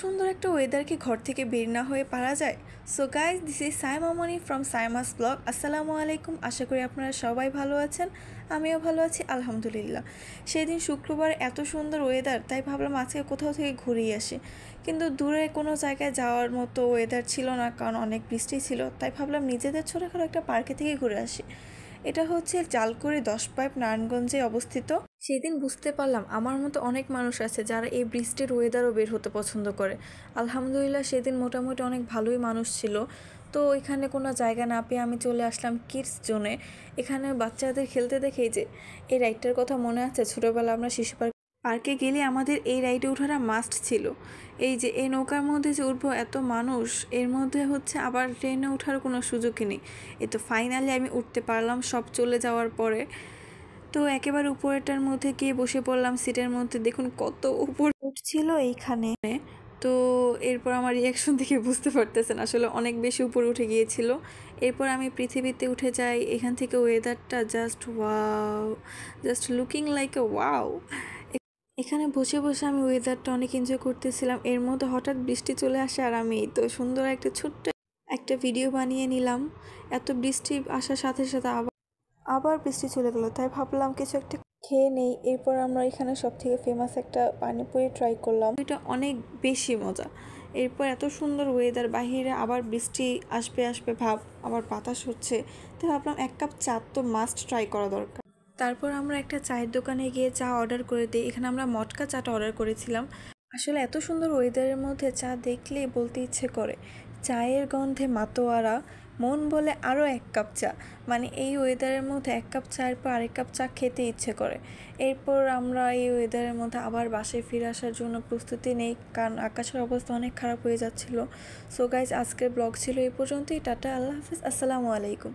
সুন্দর একটা ওয়েদার কি ঘর থেকে বের না হয়ে পারা যায়? So guys, this is Saima Moni from Saima's blog. আসসালামু আলাইকুম, আশা করি আপনারা সবাই ভালো আছেন। আমিও ভালো আছি আলহামদুলিল্লাহ। সেদিন শুক্রবার, এত সুন্দর ওয়েদার, তাই ভাবলাম আজকে কোথাও থেকে ঘুরেই আসি। কিন্তু দূরে কোনো জায়গায় যাওয়ার মতো ওয়েদার ছিল না, কারণ অনেক বৃষ্টি ছিল। তাই ভাবলাম নিজেদের ছোটোখাটো একটা পার্কে থেকে ঘুরে আসি। এটা হচ্ছে জালকুড়ি 10 পাইপ নারায়ণগঞ্জে অবস্থিত। সেদিন বুঝতে পারলাম আমার মতো অনেক মানুষ আছে যারা এই বৃষ্টির ওয়েদারও বের হতে পছন্দ করে। আলহামদুলিল্লাহ সেদিন মোটামুটি অনেক ভালোই মানুষ ছিল। তো এখানে কোনো জায়গা না পেয়ে আমি চলে আসলাম কিডস জোনে। এখানে বাচ্চাদের খেলতে দেখেই যে এই রাইডটার কথা মনে আছে, ছোটোবেলা আমরা শিশু পার্কে গেলে আমাদের এই রাইডে ওঠাটা মাস্ট ছিল। এই যে এই নৌকার মধ্যে যে উঠবো, এত মানুষ, এর মধ্যে হচ্ছে আবার ট্রেনে ওঠার কোনো সুযোগই নেই। এ তো ফাইনালি আমি উঠতে পারলাম সব চলে যাওয়ার পরে। তো একেবারে উপরেটার মধ্যে গিয়ে বসে পড়লাম সিটের মধ্যে। দেখুন কত উপর উঠছিল এইখানে। তো এরপর আমার রিয়াকশন দেখে বুঝতে পারতেছেন আসলে অনেক বেশি উপরে উঠে গিয়েছিল। এরপর আমি পৃথিবীতে উঠে যাই। এখান থেকে ওয়েদারটা just wow, just looking like a wow. এখানে বসে বসে আমি ওয়েদারটা অনেক এনজয় করতেছিলাম। এর মধ্যে হঠাৎ বৃষ্টি চলে আসে, আর আমি তো সুন্দর একটা ছোট্ট একটা ভিডিও বানিয়ে নিলাম। এত বৃষ্টি আসার সাথে সাথে আবার বৃষ্টি চলে গেলো, তাই ভাবলাম কিছু একটা খেয়ে নেই। এরপর আমরা এখানে সব থেকে ফেমাস একটা পানিপুরি ট্রাই করলাম। এটা অনেক বেশি মজা। এরপর এত সুন্দর ওয়েদার, বাহিরে আবার বৃষ্টি আসবে আসবে ভাব, আবার বাতাস হচ্ছে, তাই ভাবলাম এক কাপ চা তো মাস্ট ট্রাই করা দরকার। তারপর আমরা একটা চায়ের দোকানে গিয়ে চা অর্ডার করে দিই। এখানে আমরা মটকা চাটা অর্ডার করেছিলাম। আসলে এত সুন্দর ওয়েদারের মধ্যে চা দেখলেই বলতে ইচ্ছে করে, চায়ের গন্ধে মাতোয়ারা, মন বলে আরও এক কাপ চা। মানে এই ওয়েদারের মধ্যে এক কাপ চায়ের পর আরেক কাপ চা খেতে ইচ্ছে করে। এরপর আমরা এই ওয়েদারের মধ্যে আবার বাসায় ফিরে আসার জন্য প্রস্তুতি নেই, কারণ আকাশের অবস্থা অনেক খারাপ হয়ে যাচ্ছিল। সো গাইজ, আজকের ব্লগ ছিল এই পর্যন্তই। টাটা, আল্লাহ হাফিজ, আসসালামু আলাইকুম।